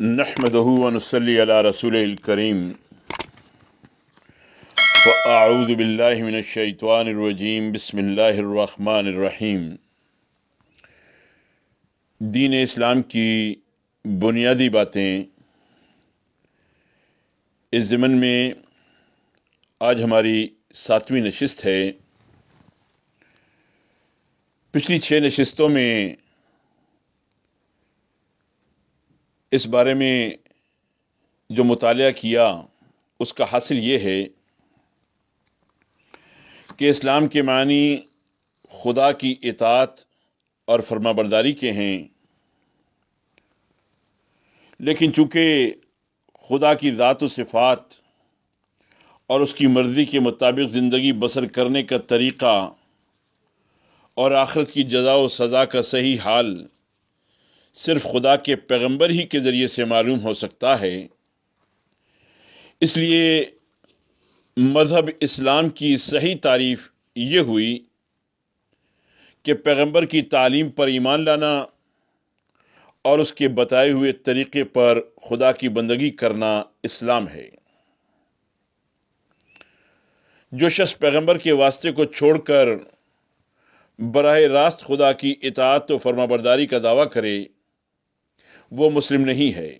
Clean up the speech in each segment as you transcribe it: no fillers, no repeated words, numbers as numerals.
نحمده ونصلي على رسوله الكريم فأعوذ بالله من الشيطان الرجيم بسم الله الرحمن الرحیم۔ دین اسلام کی بنیادی باتیں اس ضمن میں آج ہماری 7ویں نشست ہے۔ پچھلی 6 نشستوں میں اس بارے میں جو مطالعہ کیا اس کا حاصل یہ ہے کہ اسلام کے معنی خدا کی اطاعت اور فرما برداری کے ہیں، لیکن چونکہ خدا کی ذات و صفات اور اس کی مرضی کے مطابق زندگی بسر کرنے کا طریقہ اور آخرت کی جزا و سزا کا صحیح حال صرف خدا کے پیغمبر ہی کے ذریعے سے معلوم ہو سکتا ہے، اس لیے مذہب اسلام کی صحیح تعریف یہ ہوئی کہ پیغمبر کی تعلیم پر ایمان لانا اور اس کے بتائے ہوئے طریقے پر خدا کی بندگی کرنا اسلام ہے۔ جو شخص پیغمبر کے واسطے کو چھوڑ کر براہ راست خدا کی اطاعت و فرما برداری کا دعویٰ کرے وہ مسلم نہیں ہے۔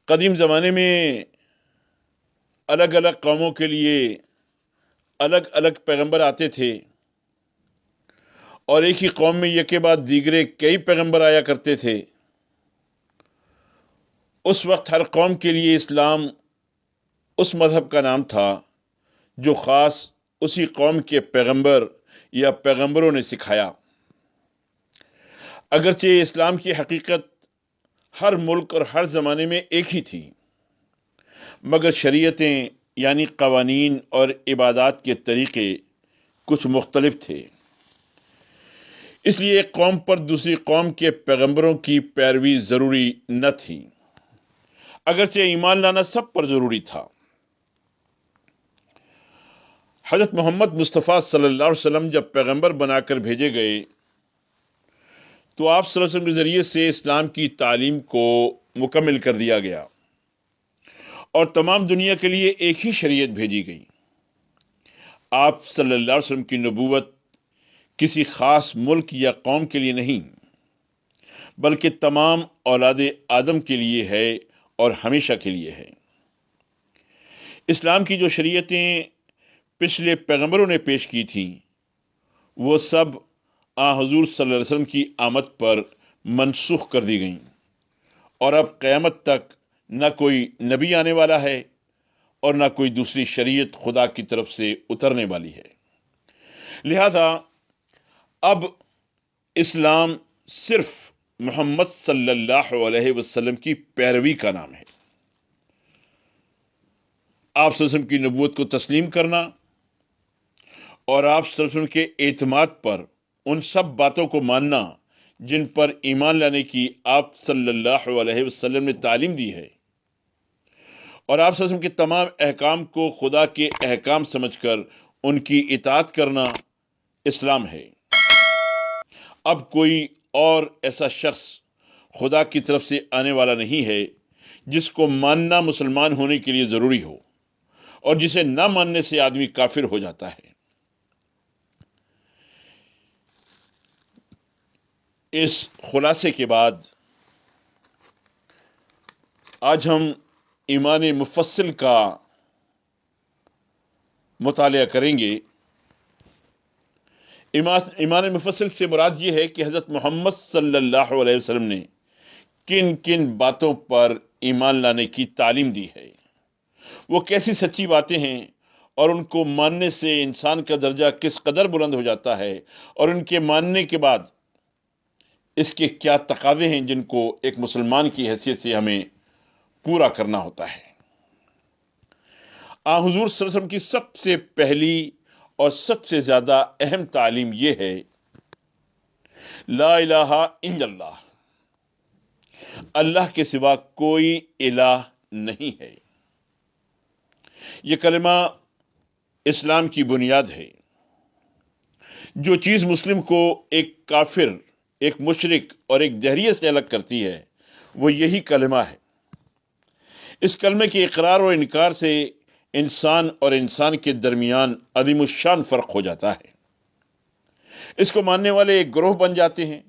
قدیم زمانے میں الگ الگ قوموں کے لیے الگ الگ پیغمبر آتے تھے، اور ایک ہی قوم میں یکے بعد دیگرے کئی پیغمبر آیا کرتے تھے۔ اس وقت ہر قوم کے لیے اسلام اس مذہب کا نام تھا جو خاص اسی قوم کے پیغمبر یا پیغمبروں نے سکھایا۔ اگرچہ اسلام کی حقیقت ہر ملک اور ہر زمانے میں ایک ہی تھی، مگر شریعتیں یعنی قوانین اور عبادات کے طریقے کچھ مختلف تھے۔ اس لیے ایک قوم پر دوسری قوم کے پیغمبروں کی پیروی ضروری نہ تھی، اگرچہ ایمان لانا سب پر ضروری تھا۔ حضرت محمد مصطفیٰ صلی اللہ علیہ وسلم جب پیغمبر بنا کر بھیجے گئے تو آپ صلی اللہ علیہ وسلم کے ذریعے سے اسلام کی تعلیم کو مکمل کر دیا گیا اور تمام دنیا کے لیے ایک ہی شریعت بھیجی گئی۔ آپ صلی اللہ علیہ وسلم کی نبوت کسی خاص ملک یا قوم کے لیے نہیں بلکہ تمام اولاد آدم کے لیے ہے اور ہمیشہ کے لیے ہے۔ اسلام کی جو شریعتیں پچھلے پیغمبروں نے پیش کی تھیں وہ سب حضور صلی اللہ علیہ وسلم کی آمد پر منسوخ کر دی گئیں، اور اب قیامت تک نہ کوئی نبی آنے والا ہے اور نہ کوئی دوسری شریعت خدا کی طرف سے اترنے والی ہے۔ لہذا اب اسلام صرف محمد صلی اللہ علیہ وسلم کی پیروی کا نام ہے۔ آپ صلی اللہ علیہ وسلم کی نبوت کو تسلیم کرنا اور آپ صلی اللہ علیہ وسلم کے اعتماد پر ان سب باتوں کو ماننا جن پر ایمان لانے کی آپ صلی اللہ علیہ وسلم نے تعلیم دی ہے، اور آپ صلی اللہ علیہ وسلم کے تمام احکام کو خدا کے احکام سمجھ کر ان کی اطاعت کرنا اسلام ہے۔ اب کوئی اور ایسا شخص خدا کی طرف سے آنے والا نہیں ہے جس کو ماننا مسلمان ہونے کے لیے ضروری ہو، اور جسے نہ ماننے سے آدمی کافر ہو جاتا ہے۔ اس خلاصے کے بعد آج ہم ایمان مفصل کا مطالعہ کریں گے۔ ایمان مفصل سے مراد یہ ہے کہ حضرت محمد صلی اللہ علیہ وسلم نے کن کن باتوں پر ایمان لانے کی تعلیم دی ہے، وہ کیسی سچی باتیں ہیں، اور ان کو ماننے سے انسان کا درجہ کس قدر بلند ہو جاتا ہے، اور ان کے ماننے کے بعد اس کے کیا تقاضے ہیں جن کو ایک مسلمان کی حیثیت سے ہمیں پورا کرنا ہوتا ہے۔ حضور صلی اللہ علیہ وسلم کی سب سے پہلی اور سب سے زیادہ اہم تعلیم یہ ہے لا الہ الا اللہ، اللہ کے سوا کوئی الہ نہیں ہے۔ یہ کلمہ اسلام کی بنیاد ہے۔ جو چیز مسلم کو ایک کافر، ایک مشرک اور ایک دہریے سے الگ کرتی ہے وہ یہی کلمہ ہے۔ اس کلمے کے اقرار و انکار سے انسان اور انسان کے درمیان عظیم الشان فرق ہو جاتا ہے۔ اس کو ماننے والے ایک گروہ بن جاتے ہیں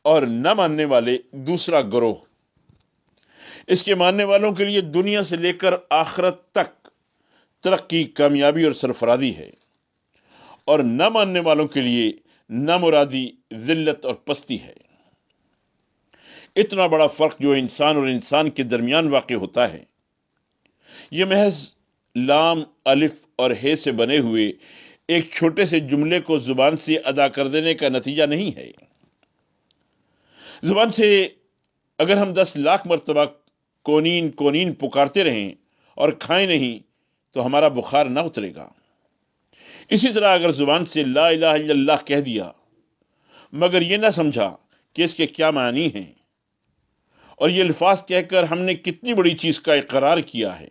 اور نہ ماننے والے دوسرا گروہ۔ اس کے ماننے والوں کے لیے دنیا سے لے کر آخرت تک ترقی، کامیابی اور سرفرازی ہے، اور نہ ماننے والوں کے لیے نامرادی، ذلت اور پستی ہے۔ اتنا بڑا فرق جو انسان اور انسان کے درمیان واقع ہوتا ہے، یہ محض لام، الف اور ہے سے بنے ہوئے ایک چھوٹے سے جملے کو زبان سے ادا کر دینے کا نتیجہ نہیں ہے۔ زبان سے اگر ہم 10 لاکھ مرتبہ کونین کونین پکارتے رہیں اور کھائیں نہیں تو ہمارا بخار نہ اترے گا۔ اسی طرح اگر زبان سے لا الہ الا اللہ کہہ دیا مگر یہ نہ سمجھا کہ اس کے کیا معنی ہیں، اور یہ الفاظ کہہ کر ہم نے کتنی بڑی چیز کا اقرار کیا ہے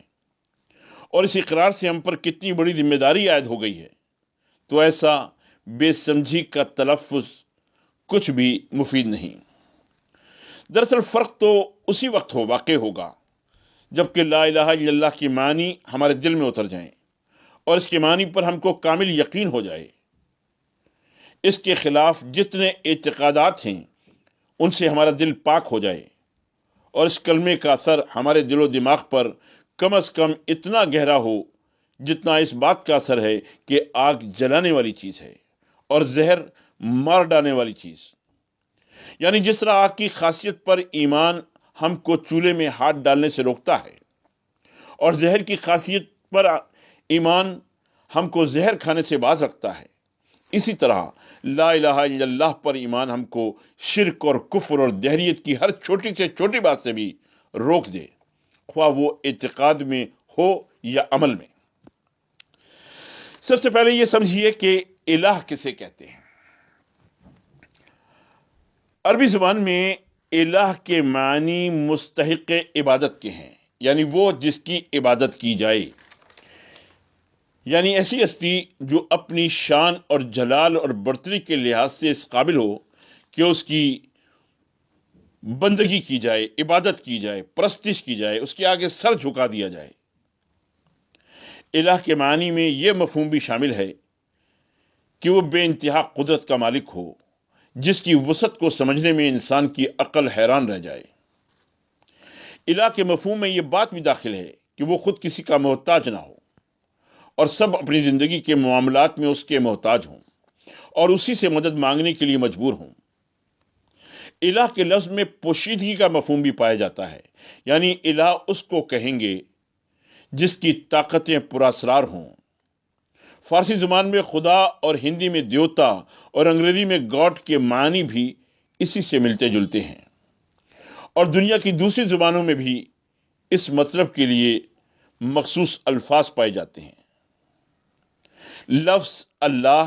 اور اس اقرار سے ہم پر کتنی بڑی ذمہ داری عائد ہو گئی ہے، تو ایسا بے سمجھی کا تلفظ کچھ بھی مفید نہیں۔ دراصل فرق تو اسی وقت واقع ہوگا جبکہ لا الہ الا اللہ کی معنی ہمارے دل میں اتر جائیں اور اس کے معنی پر ہم کو کامل یقین ہو جائے۔ اس کے خلاف جتنے اعتقادات ہیں ان سے ہمارا دل پاک ہو جائے، اور اس کلمے کا اثر ہمارے دل و دماغ پر کم از کم اتنا گہرا ہو جتنا اس بات کا اثر ہے کہ آگ جلانے والی چیز ہے اور زہر مار ڈالنے والی چیز۔ یعنی جس طرح آگ کی خاصیت پر ایمان ہم کو چولہے میں ہاتھ ڈالنے سے روکتا ہے، اور زہر کی خاصیت پر ایمان ہم کو زہر کھانے سے باز رکھتا ہے، اسی طرح لا الہ الا اللہ پر ایمان ہم کو شرک اور کفر اور دہریت کی ہر چھوٹی سے چھوٹی بات سے بھی روک دے، خواہ وہ اعتقاد میں ہو یا عمل میں۔ سب سے پہلے یہ سمجھیے کہ الہ کسے کہتے ہیں۔ عربی زبان میں الہ کے معنی مستحق عبادت کے ہیں، یعنی وہ جس کی عبادت کی جائے، یعنی ایسی ہستی جو اپنی شان اور جلال اور برتری کے لحاظ سے اس قابل ہو کہ اس کی بندگی کی جائے، عبادت کی جائے، پرستش کی جائے، اس کے آگے سر جھکا دیا جائے۔ الہ کے معنی میں یہ مفہوم بھی شامل ہے کہ وہ بے انتہا قدرت کا مالک ہو، جس کی وسعت کو سمجھنے میں انسان کی عقل حیران رہ جائے۔ الہ کے مفہوم میں یہ بات بھی داخل ہے کہ وہ خود کسی کا محتاج نہ ہو اور سب اپنی زندگی کے معاملات میں اس کے محتاج ہوں اور اسی سے مدد مانگنے کے لیے مجبور ہوں۔ الہ کے لفظ میں پوشیدگی کا مفہوم بھی پایا جاتا ہے، یعنی الہ اس کو کہیں گے جس کی طاقتیں پراسرار ہوں۔ فارسی زبان میں خدا اور ہندی میں دیوتا اور انگریزی میں گاڈ کے معنی بھی اسی سے ملتے جلتے ہیں، اور دنیا کی دوسری زبانوں میں بھی اس مطلب کے لیے مخصوص الفاظ پائے جاتے ہیں۔ لفظ اللہ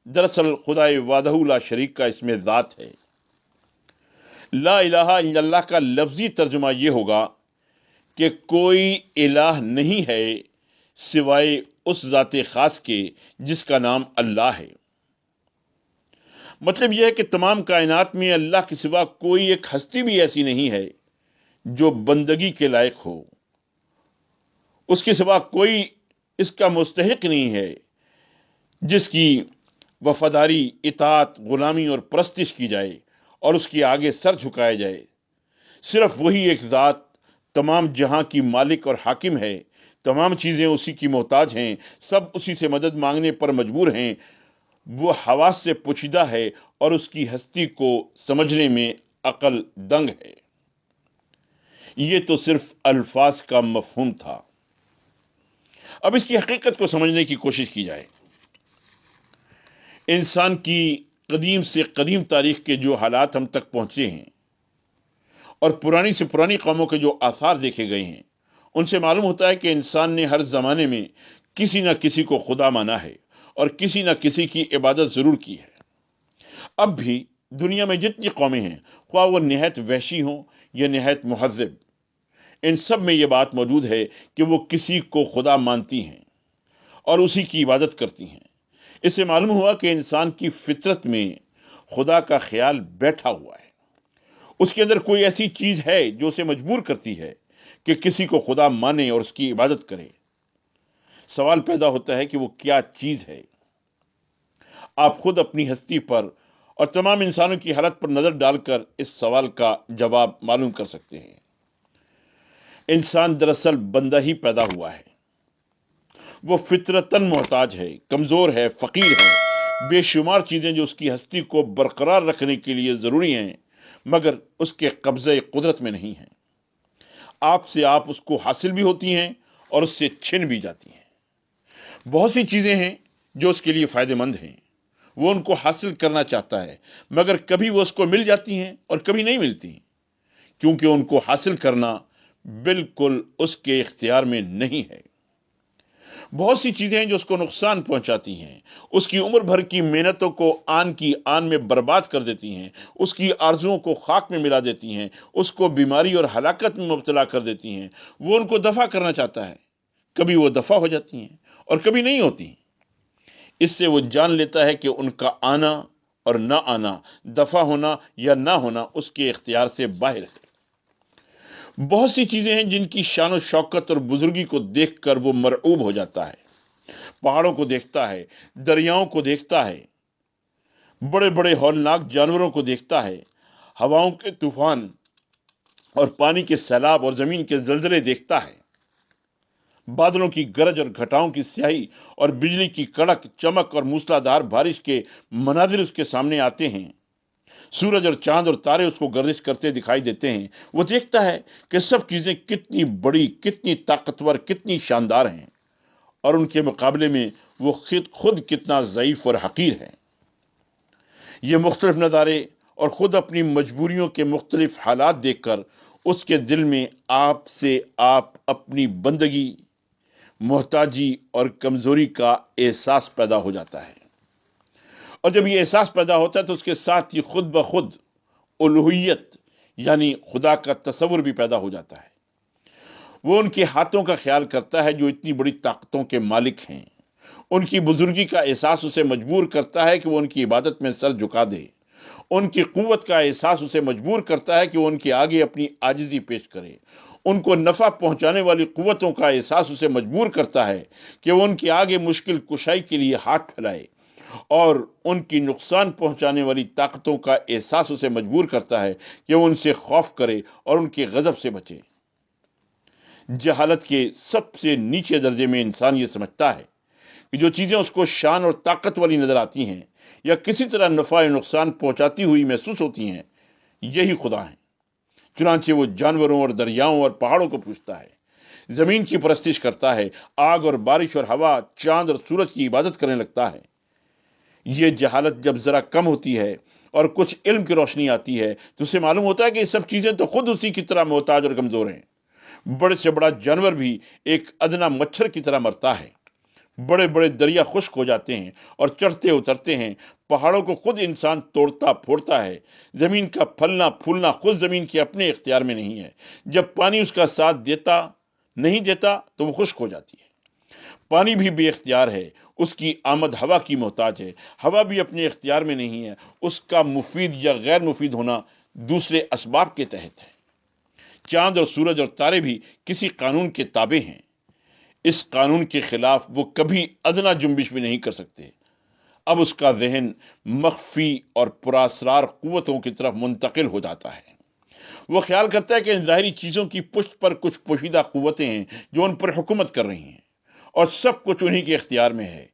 دراصل خدا وحدہ لا شریک کا اسم ذات ہے۔ لا الہ الا اللہ کا لفظی ترجمہ یہ ہوگا کہ کوئی الہ نہیں ہے سوائے اس ذات خاص کے جس کا نام اللہ ہے۔ مطلب یہ ہے کہ تمام کائنات میں اللہ کے سوا کوئی ایک ہستی بھی ایسی نہیں ہے جو بندگی کے لائق ہو، اس کے سوا کوئی اس کا مستحق نہیں ہے جس کی وفاداری، اطاعت، غلامی اور پرستش کی جائے اور اس کے آگے سر جھکایا جائے۔ صرف وہی ایک ذات تمام جہاں کی مالک اور حاکم ہے، تمام چیزیں اسی کی محتاج ہیں، سب اسی سے مدد مانگنے پر مجبور ہیں، وہ حواس سے پوشیدہ ہے اور اس کی ہستی کو سمجھنے میں عقل دنگ ہے۔ یہ تو صرف الفاظ کا مفہوم تھا، اب اس کی حقیقت کو سمجھنے کی کوشش کی جائے۔ انسان کی قدیم سے قدیم تاریخ کے جو حالات ہم تک پہنچے ہیں اور پرانی سے پرانی قوموں کے جو آثار دیکھے گئے ہیں، ان سے معلوم ہوتا ہے کہ انسان نے ہر زمانے میں کسی نہ کسی کو خدا مانا ہے اور کسی نہ کسی کی عبادت ضرور کی ہے۔ اب بھی دنیا میں جتنی قومیں ہیں، خواہ وہ نہایت وحشی ہوں یا نہایت مہذب، ان سب میں یہ بات موجود ہے کہ وہ کسی کو خدا مانتی ہیں اور اسی کی عبادت کرتی ہیں۔ اس سے معلوم ہوا کہ انسان کی فطرت میں خدا کا خیال بیٹھا ہوا ہے، اس کے اندر کوئی ایسی چیز ہے جو اسے مجبور کرتی ہے کہ کسی کو خدا مانے اور اس کی عبادت کرے؟ سوال پیدا ہوتا ہے کہ وہ کیا چیز ہے؟ آپ خود اپنی ہستی پر اور تمام انسانوں کی حالت پر نظر ڈال کر اس سوال کا جواب معلوم کر سکتے ہیں۔ انسان دراصل بندہ ہی پیدا ہوا ہے۔ وہ فطرتاً محتاج ہے، کمزور ہے، فقیر ہے۔ بے شمار چیزیں جو اس کی ہستی کو برقرار رکھنے کے لیے ضروری ہیں مگر اس کے قبضے قدرت میں نہیں ہیں۔ آپ سے آپ اس کو حاصل بھی ہوتی ہیں اور اس سے چھن بھی جاتی ہیں۔ بہت سی چیزیں ہیں جو اس کے لیے فائدہ مند ہیں، وہ ان کو حاصل کرنا چاہتا ہے مگر کبھی وہ اس کو مل جاتی ہیں اور کبھی نہیں ملتی، کیونکہ ان کو حاصل کرنا بالکل اس کے اختیار میں نہیں ہے۔ بہت سی چیزیں ہیں جو اس کو نقصان پہنچاتی ہیں، اس کی عمر بھر کی محنتوں کو آن کی آن میں برباد کر دیتی ہیں، اس کی آرزوؤں کو خاک میں ملا دیتی ہیں، اس کو بیماری اور ہلاکت میں مبتلا کر دیتی ہیں۔ وہ ان کو دفع کرنا چاہتا ہے، کبھی وہ دفع ہو جاتی ہیں اور کبھی نہیں ہوتی۔ اس سے وہ جان لیتا ہے کہ ان کا آنا اور نہ آنا، دفع ہونا یا نہ ہونا اس کے اختیار سے باہر ہے۔ بہت سی چیزیں ہیں جن کی شان و شوکت اور بزرگی کو دیکھ کر وہ مرعوب ہو جاتا ہے۔ پہاڑوں کو دیکھتا ہے، دریاؤں کو دیکھتا ہے، بڑے بڑے ہولناک جانوروں کو دیکھتا ہے، ہواؤں کے طوفان اور پانی کے سیلاب اور زمین کے زلزلے دیکھتا ہے، بادلوں کی گرج اور گھٹاؤں کی سیاہی اور بجلی کی کڑک چمک اور موسلادھار بارش کے مناظر اس کے سامنے آتے ہیں۔ سورج اور چاند اور تارے اس کو گردش کرتے دکھائی دیتے ہیں۔ وہ دیکھتا ہے کہ سب چیزیں کتنی بڑی، کتنی طاقتور، کتنی شاندار ہیں اور ان کے مقابلے میں وہ خود کتنا ضعیف اور حقیر ہے۔ یہ مختلف نظارے اور خود اپنی مجبوریوں کے مختلف حالات دیکھ کر اس کے دل میں آپ سے آپ اپنی بندگی، محتاجی اور کمزوری کا احساس پیدا ہو جاتا ہے، اور جب یہ احساس پیدا ہوتا ہے تو اس کے ساتھ ہی خود بخود الوہیت یعنی خدا کا تصور بھی پیدا ہو جاتا ہے۔ وہ ان کے ہاتھوں کا خیال کرتا ہے جو اتنی بڑی طاقتوں کے مالک ہیں۔ ان کی بزرگی کا احساس اسے مجبور کرتا ہے کہ وہ ان کی عبادت میں سر جھکا دے۔ ان کی قوت کا احساس اسے مجبور کرتا ہے کہ وہ ان کے آگے اپنی عاجزی پیش کرے۔ ان کو نفع پہنچانے والی قوتوں کا احساس اسے مجبور کرتا ہے کہ وہ ان کے آگے مشکل کشائی کے لیے ہاتھ پھیلائے، اور ان کی نقصان پہنچانے والی طاقتوں کا احساس اسے مجبور کرتا ہے کہ وہ ان سے خوف کرے اور ان کے غضب سے بچے۔ جہالت کے سب سے نیچے درجے میں انسان یہ سمجھتا ہے کہ جو چیزیں اس کو شان اور طاقت والی نظر آتی ہیں یا کسی طرح نفع یا نقصان پہنچاتی ہوئی محسوس ہوتی ہیں، یہی خدا ہیں۔ چنانچہ وہ جانوروں اور دریاؤں اور پہاڑوں کو پوجتا ہے، زمین کی پرستش کرتا ہے، آگ اور بارش اور ہوا، چاند اور سورج کی عبادت کرنے لگتا ہے۔ یہ جہالت جب ذرا کم ہوتی ہے اور کچھ علم کی روشنی آتی ہے تو اسے معلوم ہوتا ہے کہ یہ سب چیزیں تو خود اسی کی طرح محتاج اور کمزور ہیں۔ بڑے سے بڑا جانور بھی ایک ادنا مچھر کی طرح مرتا ہے۔ بڑے بڑے دریا خشک ہو جاتے ہیں اور چڑھتے اترتے ہیں۔ پہاڑوں کو خود انسان توڑتا پھوڑتا ہے۔ زمین کا پھلنا پھولنا خود زمین کے اپنے اختیار میں نہیں ہے۔ جب پانی اس کا ساتھ نہیں دیتا تو وہ خشک ہو جاتی ہے۔ پانی بھی بے اختیار ہے، اس کی آمد ہوا کی محتاج ہے۔ ہوا بھی اپنے اختیار میں نہیں ہے، اس کا مفید یا غیر مفید ہونا دوسرے اسباب کے تحت ہے۔ چاند اور سورج اور تارے بھی کسی قانون کے تابع ہیں۔ اس قانون کے خلاف وہ کبھی ادنا جنبش بھی نہیں کر سکتے۔ اب اس کا ذہن مخفی اور پراسرار قوتوں کی طرف منتقل ہو جاتا ہے۔ وہ خیال کرتا ہے کہ ان ظاہری چیزوں کی پشت پر کچھ پوشیدہ قوتیں ہیں جو ان پر حکومت کر رہی ہیں، اور سب کچھ انہی کے اختیار میں ہے۔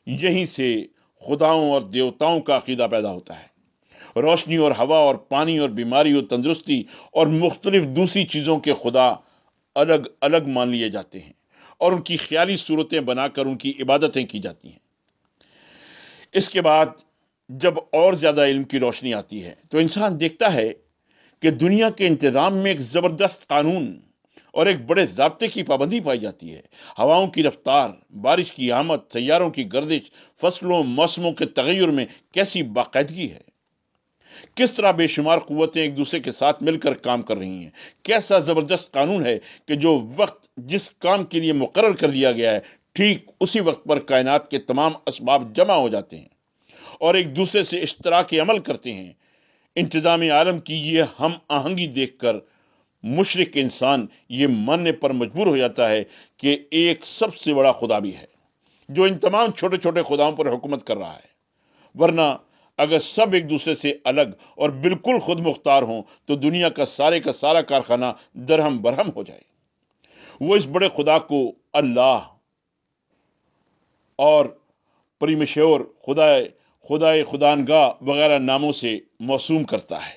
یہیں سے خداؤں اور دیوتاؤں کا عقیدہ پیدا ہوتا ہے۔ روشنی اور ہوا اور پانی اور بیماری اور تندرستی اور مختلف دوسری چیزوں کے خدا الگ الگ مان لیے جاتے ہیں اور ان کی خیالی صورتیں بنا کر ان کی عبادتیں کی جاتی ہیں۔ اس کے بعد جب اور زیادہ علم کی روشنی آتی ہے تو انسان دیکھتا ہے کہ دنیا کے انتظام میں ایک زبردست قانون اور ایک بڑے ضابطے کی پابندی پائی جاتی ہے۔ ہواؤں کی رفتار، بارش کی آمد، سیاروں کی گردش، فصلوں موسموں کے تغیر میں کیسی باقاعدگی ہے، کس طرح بے شمار قوتیں ایک دوسرے کے ساتھ مل کر کام کر رہی ہیں، کیسا زبردست قانون ہے کہ جو وقت جس کام کے لیے مقرر کر دیا گیا ہے ٹھیک اسی وقت پر کائنات کے تمام اسباب جمع ہو جاتے ہیں اور ایک دوسرے سے اشتراک عمل کرتے ہیں۔ انتظام عالم کی یہ ہم آہنگی دیکھ کر مشرک انسان یہ ماننے پر مجبور ہو جاتا ہے کہ ایک سب سے بڑا خدا بھی ہے جو ان تمام چھوٹے چھوٹے خداؤں پر حکومت کر رہا ہے، ورنہ اگر سب ایک دوسرے سے الگ اور بالکل خود مختار ہوں تو دنیا کا سارا کارخانہ درہم برہم ہو جائے۔ وہ اس بڑے خدا کو اللہ اور پریمشور، خدانگاہ وغیرہ ناموں سے موسوم کرتا ہے،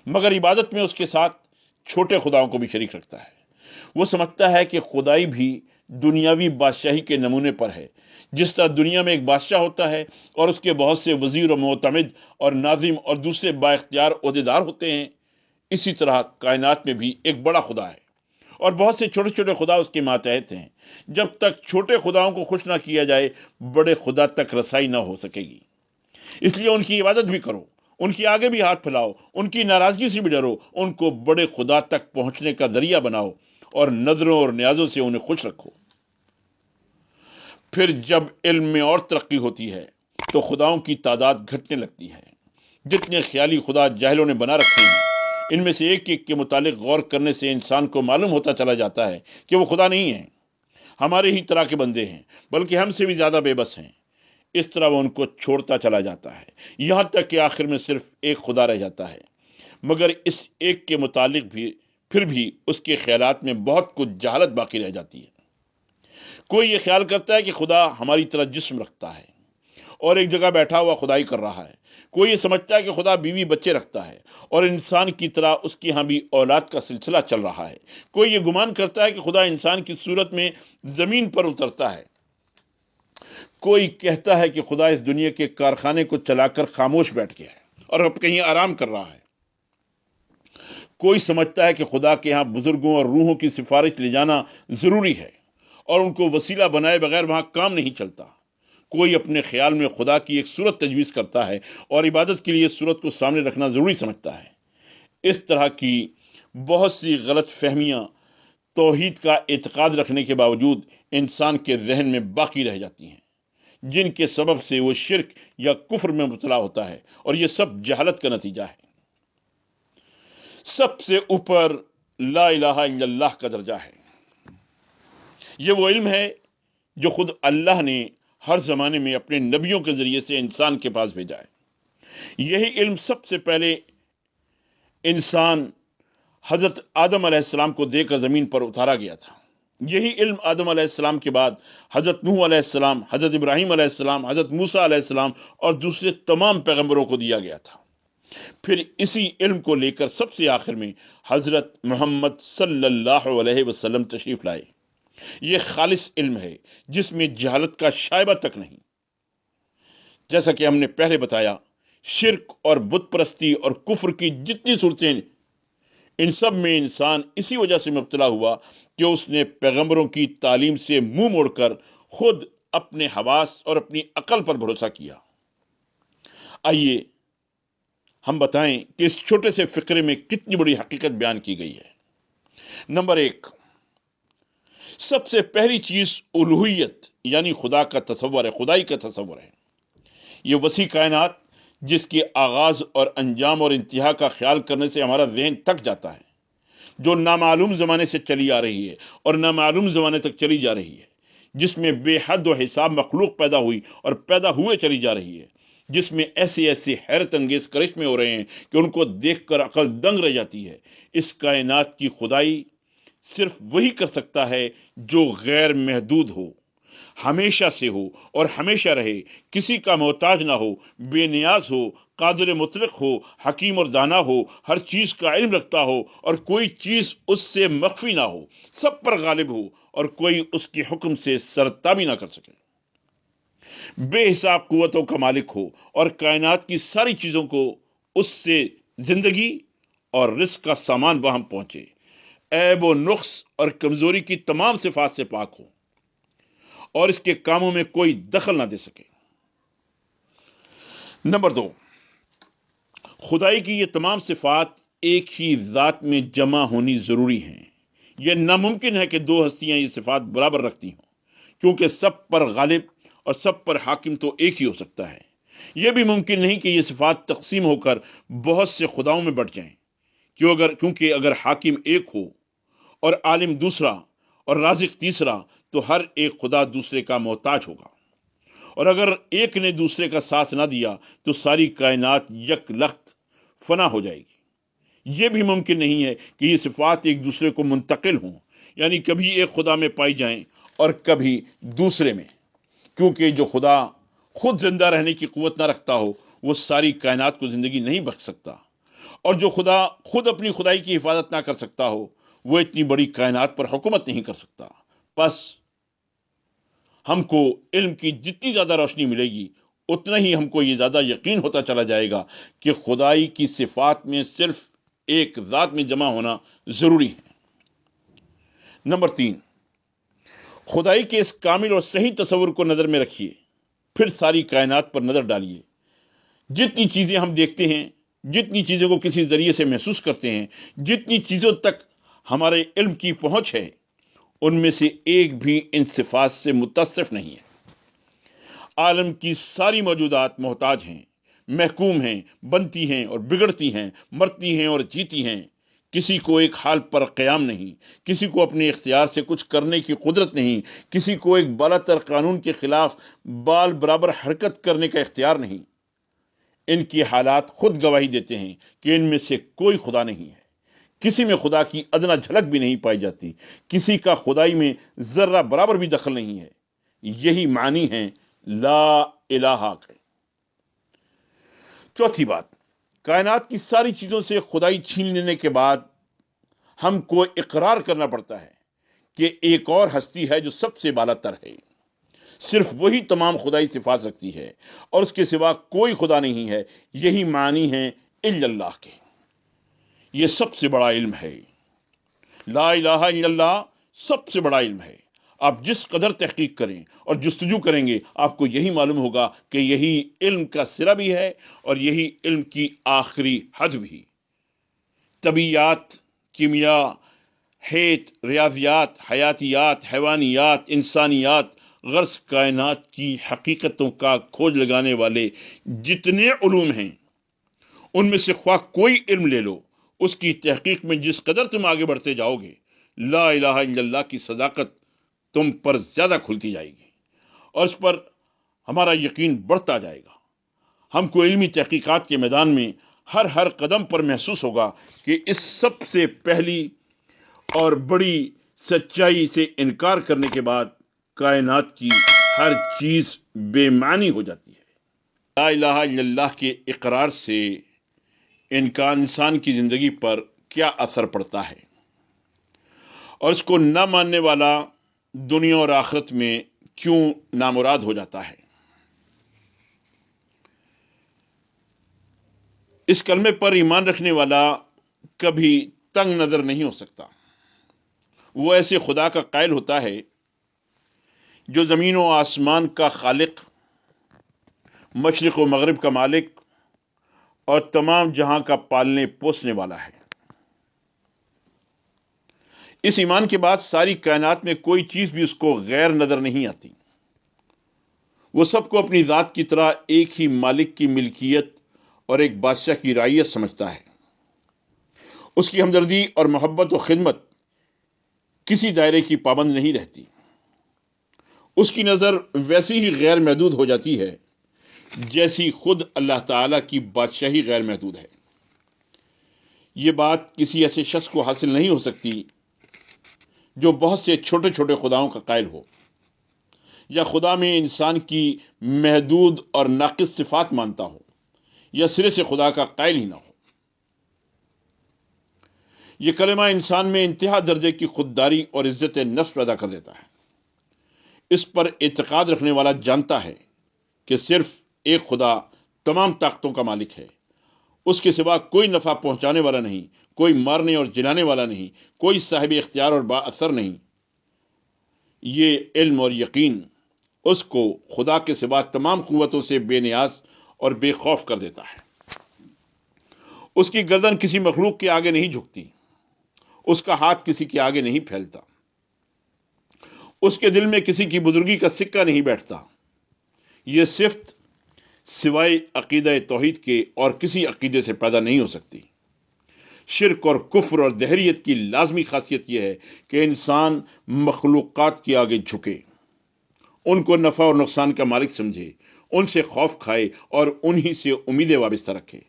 مگر عبادت میں اس کے ساتھ چھوٹے خداؤں کو بھی شریک رکھتا ہے۔ وہ سمجھتا ہے کہ خدائی بھی دنیاوی بادشاہی کے نمونے پر ہے، جس طرح دنیا میں ایک بادشاہ ہوتا ہے اور اس کے بہت سے وزیر و معتمد اور ناظم اور دوسرے با اختیار عہدیدار ہوتے ہیں، اسی طرح کائنات میں بھی ایک بڑا خدا ہے اور بہت سے چھوٹے چھوٹے خدا اس کے ماتحت ہیں۔ جب تک چھوٹے خداؤں کو خوش نہ کیا جائے بڑے خدا تک رسائی نہ ہو سکے گی۔ اس لیے ان کی عبادت بھی کرو، ان کی آگے بھی ہاتھ پھیلاؤ، ان کی ناراضگی سے بھی ڈرو، ان کو بڑے خدا تک پہنچنے کا ذریعہ بناؤ اور نظروں اور نیازوں سے انہیں خوش رکھو۔ پھر جب علم میں اور ترقی ہوتی ہے تو خداؤں کی تعداد گھٹنے لگتی ہے۔ جتنے خیالی خدا جاہلوں نے بنا رکھے ہیں، ان میں سے ایک ایک کے متعلق غور کرنے سے انسان کو معلوم ہوتا چلا جاتا ہے کہ وہ خدا نہیں ہیں، ہمارے ہی طرح کے بندے ہیں، بلکہ ہم سے بھی زیادہ بے بس ہیں۔ اس طرح وہ ان کو چھوڑتا چلا جاتا ہے، یہاں تک کہ آخر میں صرف ایک خدا رہ جاتا ہے، مگر اس ایک کے متعلق بھی پھر بھی اس کے خیالات میں بہت کچھ جہالت باقی رہ جاتی ہے۔ کوئی یہ خیال کرتا ہے کہ خدا ہماری طرح جسم رکھتا ہے اور ایک جگہ بیٹھا ہوا خدائی کر رہا ہے۔ کوئی یہ سمجھتا ہے کہ خدا بیوی بچے رکھتا ہے اور انسان کی طرح اس کے ہاں بھی اولاد کا سلسلہ چل رہا ہے۔ کوئی یہ گمان کرتا ہے کہ خدا انسان کی صورت میں زمین پر اترتا ہے۔ کوئی کہتا ہے کہ خدا اس دنیا کے کارخانے کو چلا کر خاموش بیٹھ گیا ہے اور اب کہیں آرام کر رہا ہے۔ کوئی سمجھتا ہے کہ خدا کے ہاں بزرگوں اور روحوں کی سفارش لے جانا ضروری ہے اور ان کو وسیلہ بنائے بغیر وہاں کام نہیں چلتا۔ کوئی اپنے خیال میں خدا کی ایک صورت تجویز کرتا ہے اور عبادت کے لیے اس صورت کو سامنے رکھنا ضروری سمجھتا ہے۔ اس طرح کی بہت سی غلط فہمیاں توحید کا اعتقاد رکھنے کے باوجود انسان کے ذہن میں باقی رہ جاتی ہیں، جن کے سبب سے وہ شرک یا کفر میں مبتلا ہوتا ہے، اور یہ سب جہالت کا نتیجہ ہے۔ سب سے اوپر لا الہ الا اللہ کا درجہ ہے۔ یہ وہ علم ہے جو خود اللہ نے ہر زمانے میں اپنے نبیوں کے ذریعے سے انسان کے پاس بھیجا ہے۔ یہی علم سب سے پہلے انسان حضرت آدم علیہ السلام کو دے کر زمین پر اتارا گیا تھا۔ یہی علم آدم علیہ السلام کے بعد حضرت نوح علیہ السلام، حضرت ابراہیم علیہ السلام، حضرت موسیٰ علیہ السلام اور دوسرے تمام پیغمبروں کو دیا گیا تھا۔ پھر اسی علم کو لے کر سب سے آخر میں حضرت محمد صلی اللہ علیہ وسلم تشریف لائے۔ یہ خالص علم ہے جس میں جہالت کا شائبہ تک نہیں۔ جیسا کہ ہم نے پہلے بتایا، شرک اور بت پرستی اور کفر کی جتنی صورتیں، ان سب میں انسان اسی وجہ سے مبتلا ہوا کہ اس نے پیغمبروں کی تعلیم سے منہ موڑ کر خود اپنے حواس اور اپنی عقل پر بھروسہ کیا۔ آئیے ہم بتائیں کہ اس چھوٹے سے فقرے میں کتنی بڑی حقیقت بیان کی گئی ہے۔ نمبر 1، سب سے پہلی چیز الوہیت یعنی خدا کا تصور ہے، خدائی کا تصور ہے۔ یہ وسیع کائنات جس کے آغاز اور انجام اور انتہا کا خیال کرنے سے ہمارا ذہن تک جاتا ہے، جو نامعلوم زمانے سے چلی آ رہی ہے اور نامعلوم زمانے تک چلی جا رہی ہے، جس میں بے حد و حساب مخلوق پیدا ہوئی اور پیدا ہوئے چلی جا رہی ہے، جس میں ایسے ایسے حیرت انگیز کرشمے ہو رہے ہیں کہ ان کو دیکھ کر عقل دنگ رہ جاتی ہے۔ اس کائنات کی خدائی صرف وہی کر سکتا ہے جو غیر محدود ہو، ہمیشہ سے ہو اور ہمیشہ رہے، کسی کا محتاج نہ ہو، بے نیاز ہو، قادر مطلق ہو، حکیم اور دانا ہو، ہر چیز کا علم رکھتا ہو اور کوئی چیز اس سے مخفی نہ ہو، سب پر غالب ہو اور کوئی اس کے حکم سے سرتابی نہ کر سکے، بے حساب قوتوں کا مالک ہو اور کائنات کی ساری چیزوں کو اس سے زندگی اور رزق کا سامان باہم پہنچے، عیب و نقص اور کمزوری کی تمام صفات سے پاک ہو اور اس کے کاموں میں کوئی دخل نہ دے سکے۔ نمبر 2، خدائی کی یہ تمام صفات ایک ہی ذات میں جمع ہونی ضروری ہیں۔ یہ ناممکن ہے کہ دو ہستیاں یہ صفات برابر رکھتی ہوں، کیونکہ سب پر غالب اور سب پر حاکم تو ایک ہی ہو سکتا ہے۔ یہ بھی ممکن نہیں کہ یہ صفات تقسیم ہو کر بہت سے خداؤں میں بٹ جائیں، کیونکہ اگر حاکم ایک ہو اور عالم دوسرا اور رازق تیسرا تو ہر ایک خدا دوسرے کا محتاج ہوگا، اور اگر ایک نے دوسرے کا ساتھ نہ دیا تو ساری کائنات یک لخت فنا ہو جائے گی۔ یہ بھی ممکن نہیں ہے کہ یہ صفات ایک دوسرے کو منتقل ہوں، یعنی کبھی ایک خدا میں پائی جائیں اور کبھی دوسرے میں، کیونکہ جو خدا خود زندہ رہنے کی قوت نہ رکھتا ہو وہ ساری کائنات کو زندگی نہیں بخش سکتا، اور جو خدا خود اپنی خدائی کی حفاظت نہ کر سکتا ہو وہ اتنی بڑی کائنات پر حکومت نہیں کر سکتا۔ بس ہم کو علم کی جتنی زیادہ روشنی ملے گی اتنا ہی ہم کو یہ زیادہ یقین ہوتا چلا جائے گا کہ خدائی کی صفات میں صرف ایک ذات میں جمع ہونا ضروری ہے۔ نمبر 3، خدائی کے اس کامل اور صحیح تصور کو نظر میں رکھیے، پھر ساری کائنات پر نظر ڈالیے۔ جتنی چیزیں ہم دیکھتے ہیں، جتنی چیزوں کو کسی ذریعے سے محسوس کرتے ہیں، جتنی چیزوں تک ہمارے علم کی پہنچ ہے، ان میں سے ایک بھی ان صفات سے متصف نہیں ہے۔ عالم کی ساری موجودات محتاج ہیں، محکوم ہیں، بنتی ہیں اور بگڑتی ہیں، مرتی ہیں اور جیتی ہیں۔ کسی کو ایک حال پر قیام نہیں، کسی کو اپنے اختیار سے کچھ کرنے کی قدرت نہیں، کسی کو ایک بالا تر قانون کے خلاف بال برابر حرکت کرنے کا اختیار نہیں۔ ان کی حالات خود گواہی دیتے ہیں کہ ان میں سے کوئی خدا نہیں ہے، کسی میں خدا کی ادنا جھلک بھی نہیں پائی جاتی، کسی کا خدائی میں ذرہ برابر بھی دخل نہیں ہے۔ یہی معنی ہے لا الہ کے۔ چوتھی بات، کائنات کی ساری چیزوں سے خدائی چھین لینے کے بعد ہم کو اقرار کرنا پڑتا ہے کہ ایک اور ہستی ہے جو سب سے بالا تر ہے، صرف وہی تمام خدائی صفات رکھتی ہے اور اس کے سوا کوئی خدا نہیں ہے۔ یہی معنی ہے الا اللہ کے۔ یہ سب سے بڑا علم ہے، لا الہ الا اللہ سب سے بڑا علم ہے۔ آپ جس قدر تحقیق کریں اور جستجو کریں گے آپ کو یہی معلوم ہوگا کہ یہی علم کا سرا بھی ہے اور یہی علم کی آخری حد بھی۔ طبیعیات، کیمیا، حیت، ریاضیات، حیاتیات، حیوانیات، انسانیات، غرض کائنات کی حقیقتوں کا کھوج لگانے والے جتنے علوم ہیں ان میں سے خواہ کوئی علم لے لو، اس کی تحقیق میں جس قدر تم آگے بڑھتے جاؤ گے لا الہ الا اللہ کی صداقت تم پر زیادہ کھلتی جائے گی اور اس پر ہمارا یقین بڑھتا جائے گا۔ ہم کو علمی تحقیقات کے میدان میں ہر قدم پر محسوس ہوگا کہ اس سب سے پہلی اور بڑی سچائی سے انکار کرنے کے بعد کائنات کی ہر چیز بے معنی ہو جاتی ہے۔ لا الہ الا اللہ کے اقرار سے انسان کی زندگی پر کیا اثر پڑتا ہے اور اس کو نہ ماننے والا دنیا اور آخرت میں کیوں نامراد ہو جاتا ہے۔ اس کلمے پر ایمان رکھنے والا کبھی تنگ نظر نہیں ہو سکتا۔ وہ ایسے خدا کا قائل ہوتا ہے جو زمین و آسمان کا خالق، مشرق و مغرب کا مالک اور تمام جہاں کا پالنے پوسنے والا ہے۔ اس ایمان کے بعد ساری کائنات میں کوئی چیز بھی اس کو غیر نظر نہیں آتی۔ وہ سب کو اپنی ذات کی طرح ایک ہی مالک کی ملکیت اور ایک بادشاہ کی رعیت سمجھتا ہے۔ اس کی ہمدردی اور محبت و خدمت کسی دائرے کی پابند نہیں رہتی۔ اس کی نظر ویسی ہی غیر محدود ہو جاتی ہے جیسی خود اللہ تعالی کی بادشاہی غیر محدود ہے۔ یہ بات کسی ایسے شخص کو حاصل نہیں ہو سکتی جو بہت سے چھوٹے چھوٹے خداؤں کا قائل ہو یا خدا میں انسان کی محدود اور ناقص صفات مانتا ہو یا سرے سے خدا کا قائل ہی نہ ہو۔ یہ کلمہ انسان میں انتہا درجے کی خودداری اور عزت نفس پیدا کر دیتا ہے۔ اس پر اعتقاد رکھنے والا جانتا ہے کہ صرف ایک خدا تمام طاقتوں کا مالک ہے، اس کے سوا کوئی نفع پہنچانے والا نہیں، کوئی مارنے اور جلانے والا نہیں، کوئی صاحب اختیار اور با اثر نہیں۔ یہ علم اور یقین اس کو خدا کے سوا تمام قوتوں سے بے نیاز اور بے خوف کر دیتا ہے۔ اس کی گردن کسی مخلوق کے آگے نہیں جھکتی، اس کا ہاتھ کسی کے آگے نہیں پھیلتا، اس کے دل میں کسی کی بزرگی کا سکہ نہیں بیٹھتا۔ یہ صفت سوائے عقیدہ توحید کے اور کسی عقیدے سے پیدا نہیں ہو سکتی۔ شرک اور کفر اور دہریت کی لازمی خاصیت یہ ہے کہ انسان مخلوقات کے آگے جھکے، ان کو نفع اور نقصان کا مالک سمجھے، ان سے خوف کھائے اور انہی سے امیدیں وابستہ رکھے۔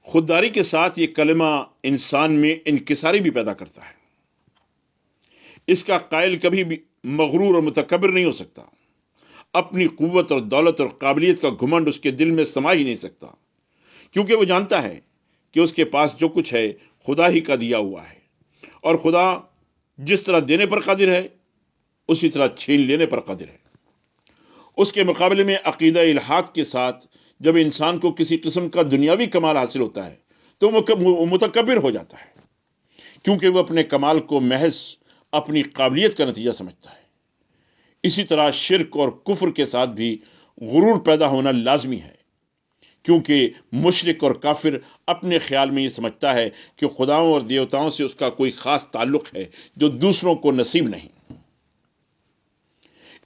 خودداری کے ساتھ یہ کلمہ انسان میں انکساری بھی پیدا کرتا ہے۔ اس کا قائل کبھی بھی مغرور اور متکبر نہیں ہو سکتا۔ اپنی قوت اور دولت اور قابلیت کا گھمنڈ اس کے دل میں سما ہی نہیں سکتا، کیونکہ وہ جانتا ہے کہ اس کے پاس جو کچھ ہے خدا ہی کا دیا ہوا ہے، اور خدا جس طرح دینے پر قادر ہے اسی طرح چھین لینے پر قادر ہے۔ اس کے مقابلے میں عقیدہ الحاد کے ساتھ جب انسان کو کسی قسم کا دنیاوی کمال حاصل ہوتا ہے تو وہ متکبر ہو جاتا ہے، کیونکہ وہ اپنے کمال کو محض اپنی قابلیت کا نتیجہ سمجھتا ہے۔ اسی طرح شرک اور کفر کے ساتھ بھی غرور پیدا ہونا لازمی ہے، کیونکہ مشرک اور کافر اپنے خیال میں یہ سمجھتا ہے کہ خداؤں اور دیوتاؤں سے اس کا کوئی خاص تعلق ہے جو دوسروں کو نصیب نہیں۔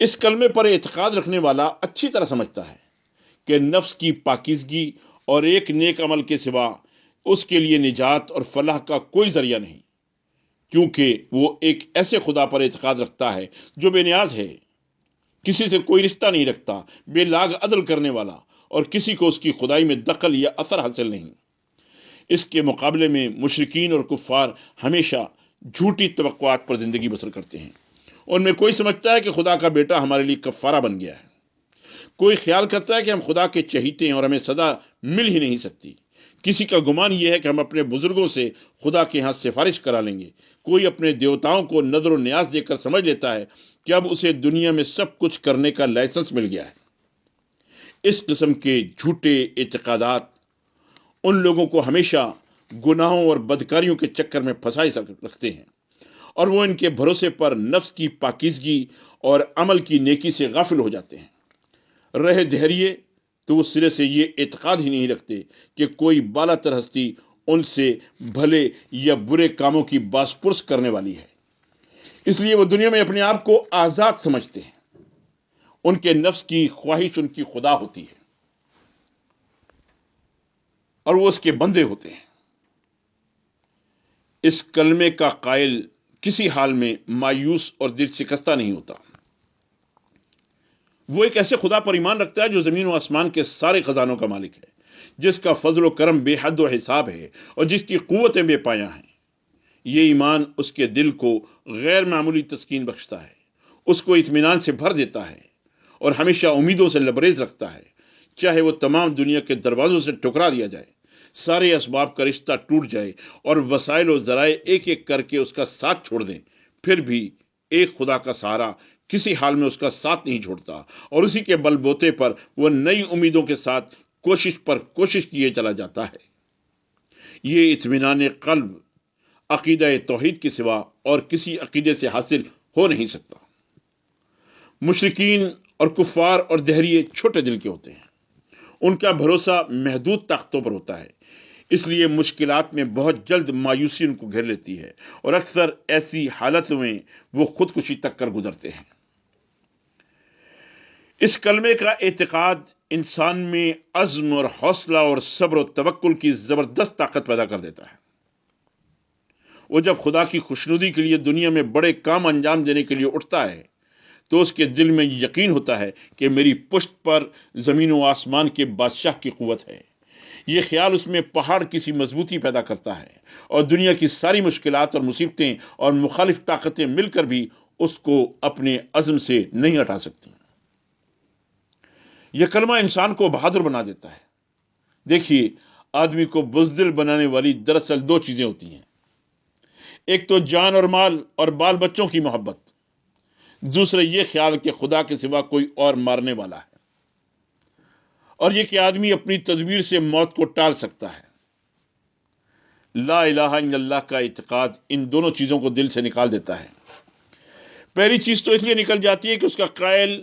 اس کلمے پر اعتقاد رکھنے والا اچھی طرح سمجھتا ہے کہ نفس کی پاکیزگی اور ایک نیک عمل کے سوا اس کے لیے نجات اور فلاح کا کوئی ذریعہ نہیں، کیونکہ وہ ایک ایسے خدا پر اعتقاد رکھتا ہے جو بے نیاز ہے، کسی سے کوئی رشتہ نہیں رکھتا، بے لاگ عدل کرنے والا، اور کسی کو اس کی خدائی میں دخل یا اثر حاصل نہیں۔ اس کے مقابلے میں مشرکین اور کفار ہمیشہ جھوٹی توقعات پر زندگی بسر کرتے ہیں۔ ان میں کوئی سمجھتا ہے کہ خدا کا بیٹا ہمارے لیے کفارہ بن گیا ہے، کوئی خیال کرتا ہے کہ ہم خدا کے چہیتے ہیں اور ہمیں سزا مل ہی نہیں سکتی، کسی کا گمان یہ ہے کہ ہم اپنے بزرگوں سے خدا کے ہاں سفارش کرا لیں گے، کوئی اپنے دیوتاؤں کو نظر و نیاز دے کر سمجھ لیتا ہے کہ اب اسے دنیا میں سب کچھ کرنے کا لائسنس مل گیا ہے۔ اس قسم کے جھوٹے اعتقادات ان لوگوں کو ہمیشہ گناہوں اور بدکاریوں کے چکر میں پھنسائے رکھتے ہیں، اور وہ ان کے بھروسے پر نفس کی پاکیزگی اور عمل کی نیکی سے غافل ہو جاتے ہیں۔ رہے دہریے تو وہ سرے سے یہ اعتقاد ہی نہیں رکھتے کہ کوئی بالا تر ہستی ان سے بھلے یا برے کاموں کی باس پرس کرنے والی ہے، اس لیے وہ دنیا میں اپنے آپ کو آزاد سمجھتے ہیں۔ ان کے نفس کی خواہش ان کی خدا ہوتی ہے اور وہ اس کے بندے ہوتے ہیں۔ اس کلمے کا قائل کسی حال میں مایوس اور دل شکستہ نہیں ہوتا۔ وہ ایک ایسے خدا پر ایمان رکھتا ہے جو زمین و آسمان کے سارے خزانوں کا مالک ہے، جس کا فضل و کرم بے حد و حساب ہے اور جس کی قوتیں بے پایاں ہیں۔ یہ ایمان اس کے دل کو غیر معمولی تسکین بخشتا ہے، اس کو اطمینان سے بھر دیتا ہے اور ہمیشہ امیدوں سے لبریز رکھتا ہے، چاہے وہ تمام دنیا کے دروازوں سے ٹکرا دیا جائے، سارے اسباب کا رشتہ ٹوٹ جائے اور وسائل و ذرائع ایک ایک کر کے اس کا ساتھ چھوڑ دیں، پھر بھی ایک خدا کا سہارا کسی حال میں اس کا ساتھ نہیں چھوڑتا، اور اسی کے بل بوتے پر وہ نئی امیدوں کے ساتھ کوشش پر کوشش کیے چلا جاتا ہے۔ یہ اطمینان قلب عقیدہ توحید کے سوا اور کسی عقیدے سے حاصل ہو نہیں سکتا۔ مشرکین اور کفار اور دہریے چھوٹے دل کے ہوتے ہیں، ان کا بھروسہ محدود طاقتوں پر ہوتا ہے، اس لیے مشکلات میں بہت جلد مایوسی ان کو گھیر لیتی ہے، اور اکثر ایسی حالتوں میں وہ خودکشی تک کر گزرتے ہیں۔ اس کلمے کا اعتقاد انسان میں عزم اور حوصلہ اور صبر و توکل کی زبردست طاقت پیدا کر دیتا ہے۔ وہ جب خدا کی خوشنودی کے لیے دنیا میں بڑے کام انجام دینے کے لیے اٹھتا ہے تو اس کے دل میں یقین ہوتا ہے کہ میری پشت پر زمین و آسمان کے بادشاہ کی قوت ہے۔ یہ خیال اس میں پہاڑ کی سی مضبوطی پیدا کرتا ہے، اور دنیا کی ساری مشکلات اور مصیبتیں اور مخالف طاقتیں مل کر بھی اس کو اپنے عزم سے نہیں ہٹا سکتی۔ یہ کلمہ انسان کو بہادر بنا دیتا ہے۔ دیکھیے، آدمی کو بزدل بنانے والی دراصل دو چیزیں ہوتی ہیں، ایک تو جان اور مال اور بال بچوں کی محبت، دوسرا یہ خیال کہ خدا کے سوا کوئی اور مارنے والا ہے، اور یہ کہ آدمی اپنی تدبیر سے موت کو ٹال سکتا ہے۔ لا الہ الا اللہ کا اعتقاد ان دونوں چیزوں کو دل سے نکال دیتا ہے۔ پہلی چیز تو اس لیے نکل جاتی ہے کہ اس کا قائل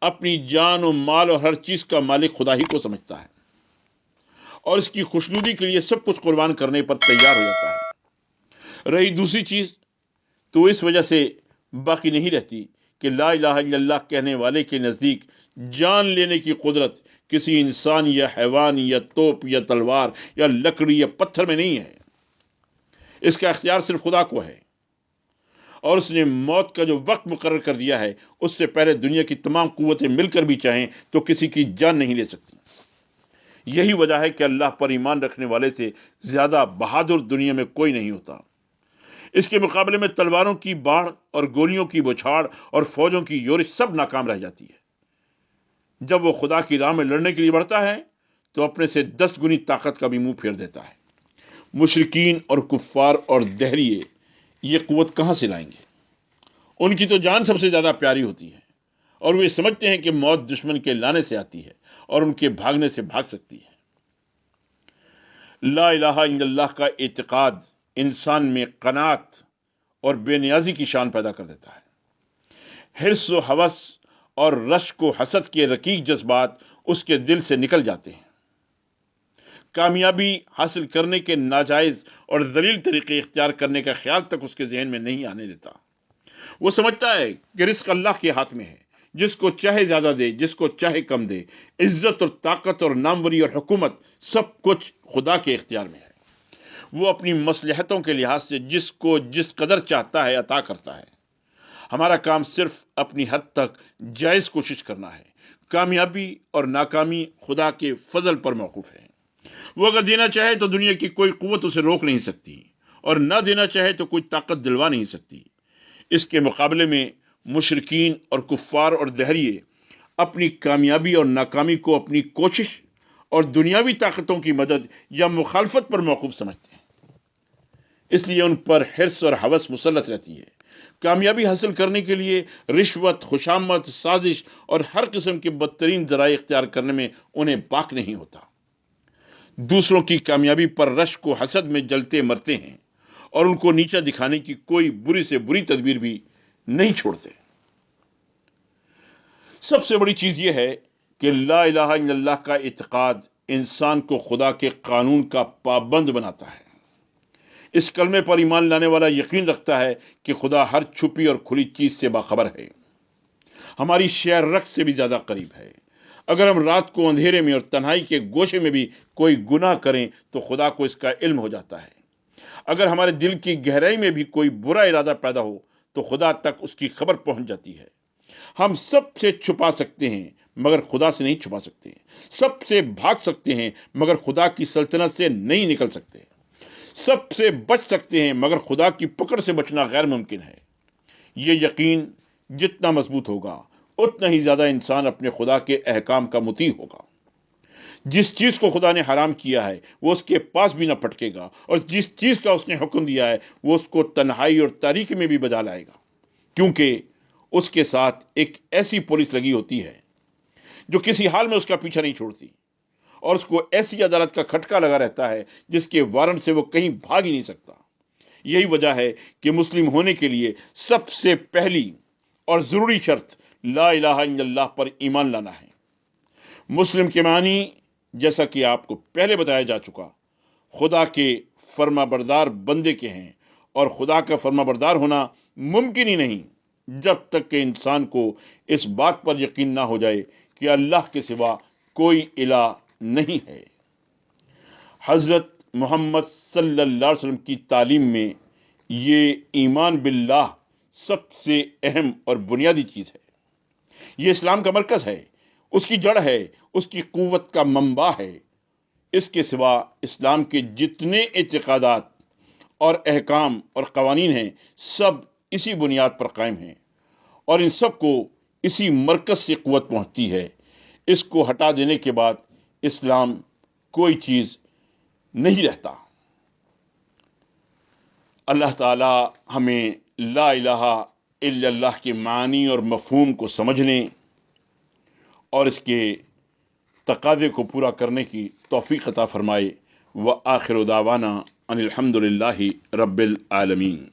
اپنی جان و مال اور ہر چیز کا مالک خدا ہی کو سمجھتا ہے، اور اس کی خوشنودی کے لیے سب کچھ قربان کرنے پر تیار ہو جاتا ہے۔ رہی دوسری چیز تو اس وجہ سے باقی نہیں رہتی کہ لا الہ الا اللہ کہنے والے کے نزدیک جان لینے کی قدرت کسی انسان یا حیوان یا توپ یا تلوار یا لکڑی یا پتھر میں نہیں ہے، اس کا اختیار صرف خدا کو ہے، اور اس نے موت کا جو وقت مقرر کر دیا ہے اس سے پہلے دنیا کی تمام قوتیں مل کر بھی چاہیں تو کسی کی جان نہیں لے سکتی۔ یہی وجہ ہے کہ اللہ پر ایمان رکھنے والے سے زیادہ بہادر دنیا میں کوئی نہیں ہوتا۔ اس کے مقابلے میں تلواروں کی باڑ اور گولیوں کی بچھاڑ اور فوجوں کی یورش سب ناکام رہ جاتی ہے۔ جب وہ خدا کی راہ میں لڑنے کے لیے بڑھتا ہے تو اپنے سے 10 گنی طاقت کا بھی منہ پھیر دیتا ہے۔ مشرکین اور کفار اور دہریے یہ قوت کہاں سے لائیں گے؟ ان کی تو جان سب سے زیادہ پیاری ہوتی ہے، اور وہ سمجھتے ہیں کہ موت دشمن کے لانے سے آتی ہے اور ان کے بھاگنے سے بھاگ سکتی ہے۔ لا الہ الا اللہ کا اعتقاد انسان میں قناعت اور بے نیازی کی شان پیدا کر دیتا ہے۔ حرص و ہوس اور رشک و حسد کے رقیق جذبات اس کے دل سے نکل جاتے ہیں۔ کامیابی حاصل کرنے کے ناجائز اور ذلیل طریقے اختیار کرنے کا خیال تک اس کے ذہن میں نہیں آنے دیتا۔ وہ سمجھتا ہے کہ رزق اللہ کے ہاتھ میں ہے، جس کو چاہے زیادہ دے، جس کو چاہے کم دے۔ عزت اور طاقت اور ناموری اور حکومت سب کچھ خدا کے اختیار میں ہے۔ وہ اپنی مصلحتوں کے لحاظ سے جس کو جس قدر چاہتا ہے عطا کرتا ہے۔ ہمارا کام صرف اپنی حد تک جائز کوشش کرنا ہے۔ کامیابی اور ناکامی خدا کے فضل پر موقوف ہے۔ وہ اگر دینا چاہے تو دنیا کی کوئی قوت اسے روک نہیں سکتی، اور نہ دینا چاہے تو کوئی طاقت دلوا نہیں سکتی۔ اس کے مقابلے میں مشرکین اور کفار اور دہریے اپنی کامیابی اور ناکامی کو اپنی کوشش اور دنیاوی طاقتوں کی مدد یا مخالفت پر موقوف سمجھتے ہیں، اس لیے ان پر حرص اور ہوس مسلط رہتی ہے۔ کامیابی حاصل کرنے کے لیے رشوت، خوشامد، سازش اور ہر قسم کے بدترین ذرائع اختیار کرنے میں انہیں باک نہیں ہوتا۔ دوسروں کی کامیابی پر رشک و حسد میں جلتے مرتے ہیں، اور ان کو نیچا دکھانے کی کوئی بری سے بری تدبیر بھی نہیں چھوڑتے۔ سب سے بڑی چیز یہ ہے کہ لا الہ الا اللہ کا اعتقاد انسان کو خدا کے قانون کا پابند بناتا ہے۔ اس کلمے پر ایمان لانے والا یقین رکھتا ہے کہ خدا ہر چھپی اور کھلی چیز سے باخبر ہے، ہماری شعر رقص سے بھی زیادہ قریب ہے۔ اگر ہم رات کو اندھیرے میں اور تنہائی کے گوشے میں بھی کوئی گناہ کریں تو خدا کو اس کا علم ہو جاتا ہے۔ اگر ہمارے دل کی گہرائی میں بھی کوئی برا ارادہ پیدا ہو تو خدا تک اس کی خبر پہنچ جاتی ہے۔ ہم سب سے چھپا سکتے ہیں مگر خدا سے نہیں چھپا سکتے، سب سے بھاگ سکتے ہیں مگر خدا کی سلطنت سے نہیں نکل سکتے، سب سے بچ سکتے ہیں مگر خدا کی پکڑ سے بچنا غیر ممکن ہے۔ یہ یقین جتنا مضبوط ہوگا اتنا ہی زیادہ انسان اپنے خدا کے احکام کا مطیع ہوگا۔ جس چیز کو خدا نے حرام کیا ہے وہ اس کے پاس بھی نہ پھٹکے گا، اور جس چیز کا اس نے حکم دیا ہے وہ اس کو تنہائی اور تاریکی میں بھی بجا لائے گا، کیونکہ اس کے ساتھ ایک ایسی پولیس لگی ہوتی ہے جو کسی حال میں اس کا پیچھا نہیں چھوڑتی، اور اس کو ایسی عدالت کا کھٹکا لگا رہتا ہے جس کے وارنٹ سے وہ کہیں بھاگ ہی نہیں سکتا۔ یہی وجہ ہے کہ مسلم ہونے کے لیے سب سے پہلی اور ضروری شرط لا الہ الا اللہ پر ایمان لانا ہے۔ مسلم کے معنی جیسا کہ آپ کو پہلے بتایا جا چکا خدا کے فرما بردار بندے کے ہیں، اور خدا کا فرما بردار ہونا ممکن ہی نہیں جب تک کہ انسان کو اس بات پر یقین نہ ہو جائے کہ اللہ کے سوا کوئی الہ نہیں ہے۔ حضرت محمد صلی اللہ علیہ وسلم کی تعلیم میں یہ ایمان باللہ سب سے اہم اور بنیادی چیز ہے۔ یہ اسلام کا مرکز ہے، اس کی جڑ ہے، اس کی قوت کا منبع ہے۔ اس کے سوا اسلام کے جتنے اعتقادات اور احکام اور قوانین ہیں سب اسی بنیاد پر قائم ہیں، اور ان سب کو اسی مرکز سے قوت پہنچتی ہے۔ اس کو ہٹا دینے کے بعد اسلام کوئی چیز نہیں رہتا۔ اللہ تعالی ہمیں لا الہ الا اللہ کے معنی اور مفہوم کو سمجھنے اور اس کے تقاضے کو پورا کرنے کی توفیق عطا فرمائے۔ وآخر دعوانا ان الحمد للہ رب العالمین۔